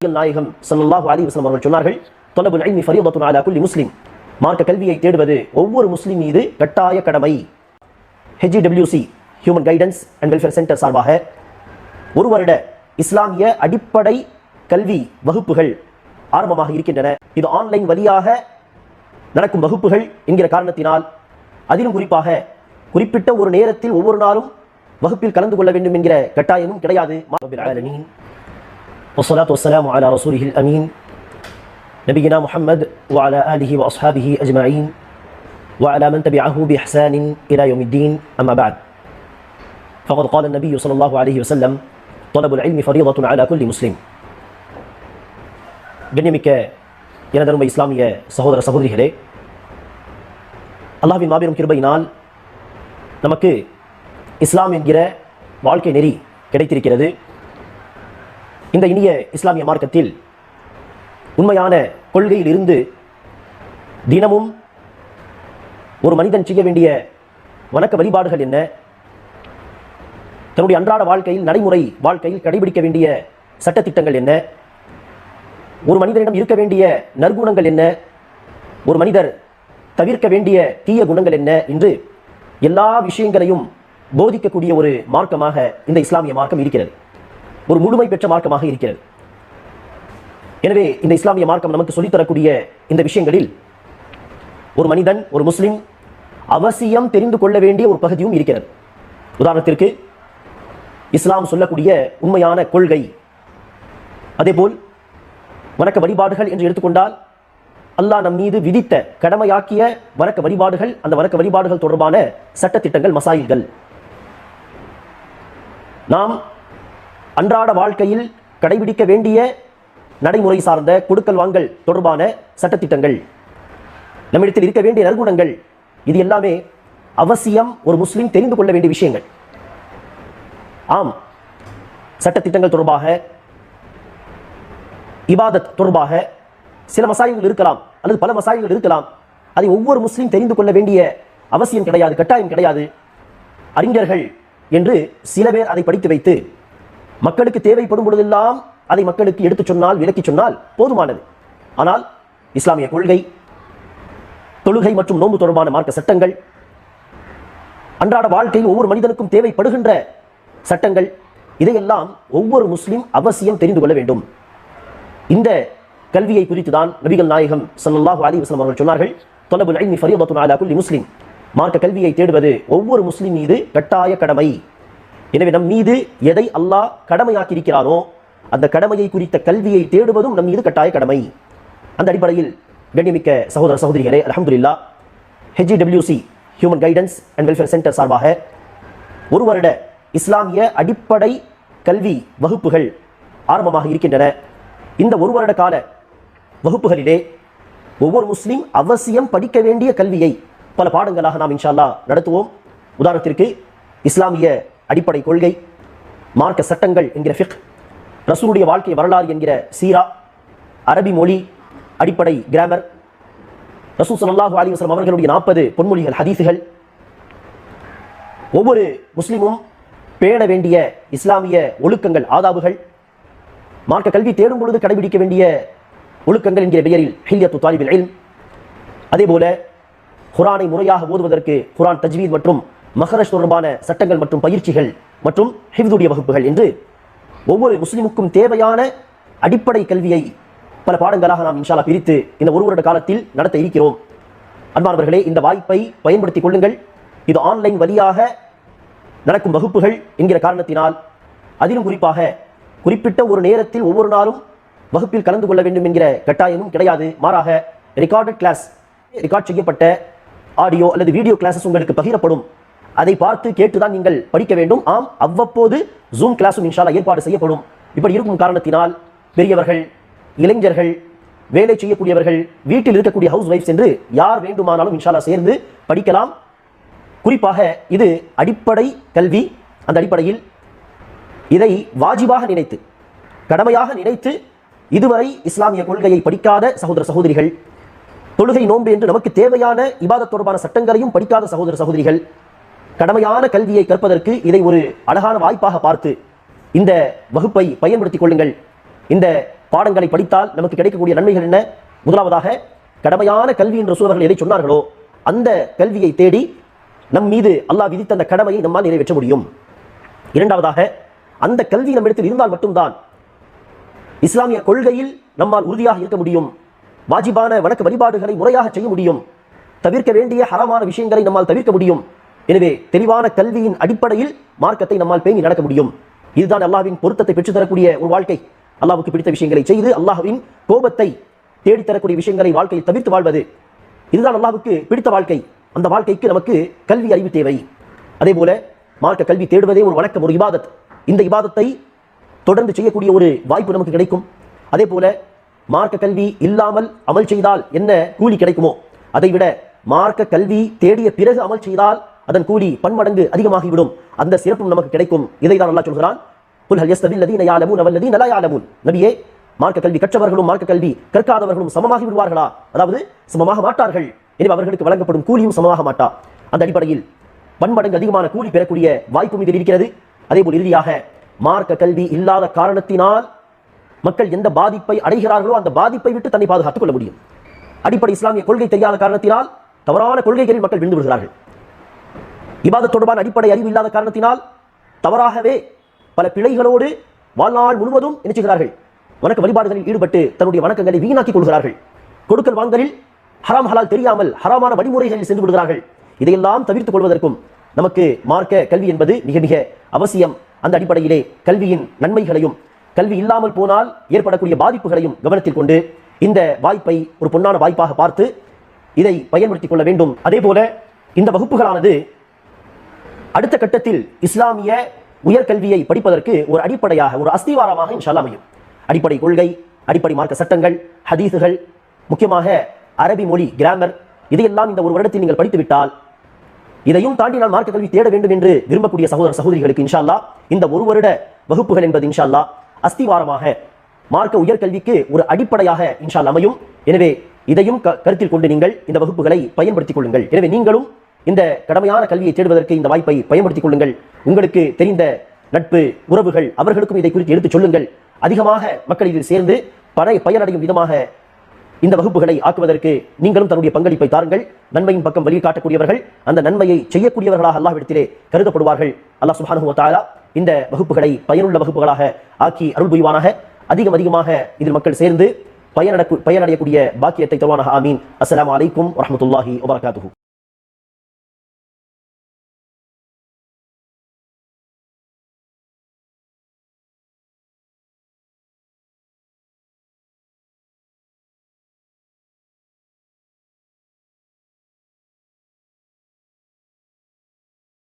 நாயகம் ஸல்லல்லாஹு அலைஹி வஸல்லம் அவர்கள் சொன்னார்கள், தொலபுல் இல்மி ஃபரீதத்துன் அலா குல்லி முஸ்லிம். மார்க்க கல்வியை தேடுவது ஒவ்வொரு முஸ்லிம் மீது கட்டாய கடமை. HGWC human guidance and welfare centre சார்பாக ஒரு வருட இஸ்லாமிய அடிப்படை கல்வி வகுப்புகள் ஆரம்பமாக இருக்கின்றன. இது ஆன்லைன் வழியாக நடக்கும் வகுப்புகள் என்கிற காரணத்தினால், அதிலும் குறிப்பாக குறிப்பிட்ட ஒரு நேரத்தில் ஒவ்வொரு நாளும் வகுப்பில் கலந்து கொள்ள வேண்டும் என்கிற கட்டாயமும் கிடையாது. والصلاة والسلام على رسوله الأمين نبينا محمد وعلى آله وأصحابه أجمعين وعلى من تبعه بإحسان إلى يوم الدين. أما بعد، فقد قال النبي صلى الله عليه وسلم طلب العلم فريضة على كل مسلم. கண்ணியமிக்க எனதருமை இஸ்லாமிய சகோதர சகோதரிகளே, அல்லாஹ்வின் மாபெரும் கிருபையினால் நமக்கு இஸ்லாம் என்கிற வாழ்க்கை நெறி கிடைத்திருக்கிறது. இந்த இனிய இஸ்லாமிய மார்க்கத்தில் உண்மையான கொள்கையில் இருந்து தினமும் ஒரு மனிதன் செய்ய வேண்டிய வணக்க வழிபாடுகள் என்ன, தன்னுடைய அன்றாட வாழ்க்கையில் நடைமுறை வாழ்க்கையில் கடைபிடிக்க வேண்டிய சட்டத்திட்டங்கள் என்ன, ஒரு மனிதனிடம் இருக்க வேண்டிய நற்குணங்கள் என்ன, ஒரு மனிதர் தவிர்க்க வேண்டிய தீய குணங்கள் என்ன என்று எல்லா விஷயங்களையும் போதிக்கக்கூடிய ஒரு மார்க்கமாக இந்த இஸ்லாமிய மார்க்கம் இருக்கிறது. ஒரு முழுமை பெற்ற மார்க்கமாக இருக்கிறது. எனவே இந்த இஸ்லாமிய மார்க்கம் நமக்கு சொல்லித்தரக்கூடிய இந்த விஷயங்களில் ஒரு மனிதன், ஒரு முஸ்லிம் அவசியம் தெரிந்து கொள்ள வேண்டிய ஒரு பகுதியும் இருக்கிறது. உதாரணத்திற்கு, இஸ்லாம் சொல்லக்கூடிய உண்மையான கொள்கை, அதேபோல் வணக்க வழிபாடுகள் என்று எடுத்துக்கொண்டால் அல்லாஹ் நம் மீது விதித்த கடமையாக்கிய வணக்க வழிபாடுகள், அந்த வணக்க வழிபாடுகள் தொடர்பான சட்டத்திட்டங்கள், மசாயில்கள், நாம் அன்றாட வாழ்க்கையில் கடைபிடிக்க வேண்டிய நடைமுறை சார்ந்த கொடுக்கல் வாங்கல் தொடர்பான சட்டத்திட்டங்கள், நம்மிடத்தில் இருக்க வேண்டிய நற்குணங்கள், இது எல்லாமே அவசியம் ஒரு முஸ்லிம் தெரிந்து கொள்ள வேண்டிய விஷயங்கள். ஆம், சட்டத்திட்டங்கள் தொடர்பாக, இபாதத் தொடர்பாக சில மசாயில்கள் இருக்கலாம், அல்லது பல மசாயில்கள் இருக்கலாம். அதை ஒவ்வொரு முஸ்லிம் தெரிந்து கொள்ள வேண்டிய அவசியம் கிடையாது, கட்டாயம் கிடையாது. அறிஞர்கள் என்று சில பேர் அதை படித்து வைத்து மக்களுக்கு தேவைப்படும் பொழுதெல்லாம் அதை மக்களுக்கு எடுத்துச் சொன்னால், விளக்கி சொன்னால் போதுமானது. ஆனால் இஸ்லாமிய கொள்கை, தொழுகை மற்றும் நோன்பு தொடர்பான மார்க்க சட்டங்கள், அன்றாட வாழ்க்கையில் ஒவ்வொரு மனிதனுக்கும் தேவைப்படுகின்ற சட்டங்கள், இதையெல்லாம் ஒவ்வொரு முஸ்லிம் அவசியம் தெரிந்து கொள்ள வேண்டும். இந்த கல்வியை குறித்து தான் நபிகள் நாயகம் ஸல்லல்லாஹு அலைஹி வஸல்லம் அவர்கள் சொன்னார்கள், தொலபுல் இல்மி ஃபரீதத்துன் அலா குல்லி முஸ்லிம். மார்க்க கல்வியை தேடுவது ஒவ்வொரு முஸ்லிம் மீது கட்டாய கடமை. எனவே நம் மீது எதை அல்லாஹ் கடமையாக்கி இருக்கிறானோ அந்த கடமையை குறித்த கல்வியை தேடுவதும் நம் மீது கட்டாய கடமை. அந்த அடிப்படையில் கண்ணியமிக்க சகோதர சகோதரிகளே, அல்ஹம்துலில்லாஹ், HGWC human guidance and welfare centre சார்பாக ஒரு வருட இஸ்லாமிய அடிப்படை கல்வி வகுப்புகள் ஆரம்பமாக இருக்கின்றன. இந்த ஒரு வருட கால வகுப்புகளிலே ஒவ்வொரு முஸ்லிம் அவசியம் படிக்க வேண்டிய கல்வியை பல பாடங்களாக நாம் இன்ஷா அல்லாஹ் நடத்துவோம். உதாரணத்திற்கு, இஸ்லாமிய அடிப்படை கொள்கை, மார்க்க சட்டங்கள் என்கிற ஃபிக்ஹ், ரசூலுடைய வாழ்க்கை வரலாறு என்கிற சீரா, அரபி மொழி அடிப்படை கிராமர், ரசூல் ஸல்லல்லாஹு அலைஹி வஸல்லம் அவர்களுடைய 40 பொன்மொழிகள், ஹதீஸுகள், ஒவ்வொரு முஸ்லிமும் பேண வேண்டிய இஸ்லாமிய ஒழுக்கங்கள், ஆதாபுகள், மார்க்க கல்வி தேடும் பொழுது கடைபிடிக்க வேண்டிய ஒழுக்கங்கள் என்கிற பெயரில் ஹில்யத்து தாலிபில் இல்ம், அதேபோல குர்ஆனை முறையாக ஓதுவதற்கு குர்ஆன் தஜ்வீத் மற்றும் மஹ்ரஜ் தொடர்பான சட்டங்கள் மற்றும் பயிற்சிகள் மற்றும் ஹிஃப்துடைய வகுப்புகள் என்று ஒவ்வொரு முஸ்லிமுக்கும் தேவையான அடிப்படை கல்வியை பல பாடங்களாக நாம் இன்ஷா அல்லாஹ் பிரித்து இந்த ஒரு வருட காலத்தில் நடத்த இருக்கிறோம். அன்பானவர்களே, இந்த வாய்ப்பை பயன்படுத்திக் கொள்ளுங்கள். இது ஆன்லைன் வழியாக நடக்கும் வகுப்புகள் என்கிற காரணத்தினால், அதிலும் குறிப்பாக குறிப்பிட்ட ஒரு நேரத்தில் ஒவ்வொரு நாளும் வகுப்பில் கலந்து கொள்ள வேண்டும் என்கிற கட்டாயமும் கிடையாது. மாறாக ரெக்கார்டட் கிளாஸ், ரெக்கார்ட் செய்யப்பட்ட ஆடியோ அல்லது வீடியோ கிளாஸஸ் உங்களுக்கு பகிரப்படும். அதை பார்த்து கேட்டுதான் நீங்கள் படிக்க வேண்டும். ஆம், அவ்வப்போது ஜூம் கிளாஸும் இன்ஷா அல்லாஹ் ஏற்பாடு செய்யப்படும். இப்படி இருக்கும் காரணத்தினால் பெரியவர்கள், இளைஞர்கள், வேலை செய்யக்கூடியவர்கள், வீட்டில் இருக்கக்கூடிய ஹவுஸ் வைஃப்ஸ் என்று யார் வேண்டுமானாலும் இன்ஷா அல்லாஹ் சேர்ந்து படிக்கலாம். குறிப்பாக இது அடிப்படை கல்வி. அந்த அடிப்படையில் இதை வாஜிபாக நினைத்து, கடமையாக நினைத்து இதுவரை இஸ்லாமிய கொள்கையை படிக்காத சகோதர சகோதரிகள், தொழுகை நோன்பு என்று நமக்கு தேவையான இபாதத் தொடர்பான சட்டங்களையும் படிக்காத சகோதர சகோதரிகள், கடமையான கல்வியை கற்பதற்கு இதை ஒரு அழகான வாய்ப்பாக பார்த்து இந்த வகுப்பை பயன்படுத்திக் கொள்ளுங்கள். இந்த பாடங்களை படித்தால் நமக்கு கிடைக்கக்கூடிய நன்மைகள் என்ன? முதலாவதாக, கடமையான கல்வி என்று ரசூல் அவர்கள் எதை சொன்னார்களோ அந்த கல்வியை தேடி நம் மீது அல்லாஹ் விதித்த அந்த கடமையை நம்மால் நிறைவேற்ற முடியும். இரண்டாவதாக, அந்த கல்வி நம்மிடத்தில் இருந்தால் மட்டும்தான் இஸ்லாமிய கொள்கையில் நம்மால் உறுதியாக இருக்க முடியும். வாஜிபான வணக்க வழிபாடுகளை முறையாக செய்ய முடியும். தவிர்க்க வேண்டிய ஹராமான விஷயங்களை நம்மால் தவிர்க்க முடியும். எனவே தெளிவான கல்வியின் அடிப்படையில் மார்க்கத்தை நம்மால் பேணி நடக்க முடியும். இதுதான் அல்லாஹ்வின் பொருத்தத்தை பெற்றுத்தரக்கூடிய ஒரு வாழ்க்கை. அல்லாஹ்வுக்கு பிடித்த விஷயங்களை செய்து அல்லாஹ்வின் கோபத்தை தேடித்தரக்கூடிய விஷயங்களை வாழ்க்கையில் தவிர்த்து வாழ்வது, இதுதான் அல்லாஹ்வுக்கு பிடித்த வாழ்க்கை. அந்த வாழ்க்கைக்கு நமக்கு கல்வி அறிவு தேவை. அதே போல மார்க்க கல்வி தேடுவதே ஒரு வணக்கம், ஒரு இபாதத். இந்த இபாதத்தை தொடர்ந்து செய்யக்கூடிய ஒரு வாய்ப்பு நமக்கு கிடைக்கும். அதே போல மார்க்க கல்வி இல்லாமல் அமல் செய்தால் என்ன கூலி கிடைக்குமோ அதை விட மார்க்க கல்வி தேடிய பிறகு அமல் செய்தால் அதன் கூலி பன்மடங்கு அதிகமாகிவிடும். அந்த சிறப்பும் நமக்கு கிடைக்கும். இதை தான் அல்லாஹ் சொல்கிறான், குல் ஹல் யஸ்தவில் லதீன யஅலமூன வல்லதீன லா யஅலமூன். நபியே, மார்க்க கல்வி கற்றவர்களும் மார்க்க கல்வி கற்காதவர்களும் சமமாகி விடுவார்களா? அதாவது சமமாக மாட்டார்கள். எனவே அவர்களுக்கு வழங்கப்படும் கூலியும் சமமாக மாட்டா. அந்த அடிப்படையில் பன்மடங்கு அதிகமான கூலி பெறக்கூடிய வாய்ப்பும் இதில் இருக்கிறது. அதேபோல் இறுதியாக, மார்க்க கல்வி இல்லாத காரணத்தினால் மக்கள் எந்த பாதிப்பை அடைகிறார்களோ அந்த பாதிப்பை விட்டு தன்னை பாதுகாத்துக் கொள்ள முடியும். அடிப்படை இஸ்லாமிய கொள்கை தெரியாத காரணத்தினால் தவறான கொள்கைகளில் மக்கள் விழுந்து விடுகிறார்கள். இபாதத் தொடர்பான அடிப்படை அறிவு இல்லாத காரணத்தினால் தவறாகவே பல பிழைகளோடு வாழ்நாள் முழுவதும் நினைச்சுகிறார்கள். வணக்க வழிபாடுகளில் ஈடுபட்டு தன்னுடைய வணக்கங்களை வீணாக்கிக் கொள்கிறார்கள். கொடுக்கல் வாங்கலில் ஹராம் ஹலால் தெரியாமல் ஹராமான வழிமுறைகளில் சென்று விடுகிறார்கள். இதையெல்லாம் தவிர்த்துக் கொள்வதற்கும் நமக்கு மார்க்க கல்வி என்பது மிக மிக அவசியம். அந்த அடிப்படையிலே கல்வியின் நன்மைகளையும் கல்வி இல்லாமல் போனால் ஏற்படக்கூடிய பாதிப்புகளையும் கவனத்தில் கொண்டு இந்த வாய்ப்பை ஒரு பொன்னான வாய்ப்பாக பார்த்து இதை பயன்படுத்திக் கொள்ள வேண்டும். அதே போல இந்த வகுப்புகளானது அடுத்த கட்டத்தில் இஸ்லாமிய உயர்கல்வியை படிப்பதற்கு ஒரு அடிப்படையாக, ஒரு அஸ்திவாரமாக இன்ஷா அல்லாஹ் அமையும். அடிப்படை கொள்கை, அடிப்படை மார்க்க சட்டங்கள், ஹதீஸுகள், முக்கியமாக அரபி மொழி, கிராமர், இதையெல்லாம் இந்த ஒரு வருடத்தில் நீங்கள் படித்துவிட்டால் இதையும் தாண்டி நான் மார்க்க கல்வி தேட வேண்டும் என்று விரும்பக்கூடிய சகோதர சகோதரிகளுக்கு இன்ஷா அல்லாஹ் இந்த ஒரு வருட வகுப்புகள் என்பது இன்ஷா அல்லாஹ் அஸ்திவாரமாக மார்க்க உயர்கல்விக்கு ஒரு அடிப்படையாக இன்ஷா அல்லாஹ் அமையும். எனவே இதையும் கருத்தில் கொண்டு நீங்கள் இந்த வகுப்புகளை பயன்படுத்திக் கொள்ளுங்கள். எனவே நீங்களும் இந்த கடமையான கல்வியை தேடுவதற்கு இந்த வாய்ப்பை பயன்படுத்திக் கொள்ளுங்கள். உங்களுக்கு தெரிந்த நட்பு உறவுகள் அவர்களுக்கும் இதை குறித்து எடுத்துச் சொல்லுங்கள். அதிகமாக மக்கள் இதில் சேர்ந்து பயனடையும் விதமாக இந்த வகுப்புகளை ஆக்குவதற்கு நீங்களும் தன்னுடைய பங்களிப்பை தாருங்கள். நன்மையின் பக்கம் வழி காட்டக்கூடியவர்கள் அந்த நன்மையை செய்யக்கூடியவர்களாக அல்லாஹ்விடத்திலே கருதப்படுவார்கள். அல்லாஹ் சுப்ஹானஹு வ தஆலா இந்த வகுப்புகளை பயனுள்ள வகுப்புகளாக ஆக்கி அருள் புரிவானாக. அதிகமாக இதில் மக்கள் சேர்ந்து பயனடையக்கூடிய பாக்கியத்தை தருவானாக. ஆமீன். அஸ்ஸலாமு அலைக்கும் வரஹ்மத்துல்லாஹி வபரகாத்துஹு.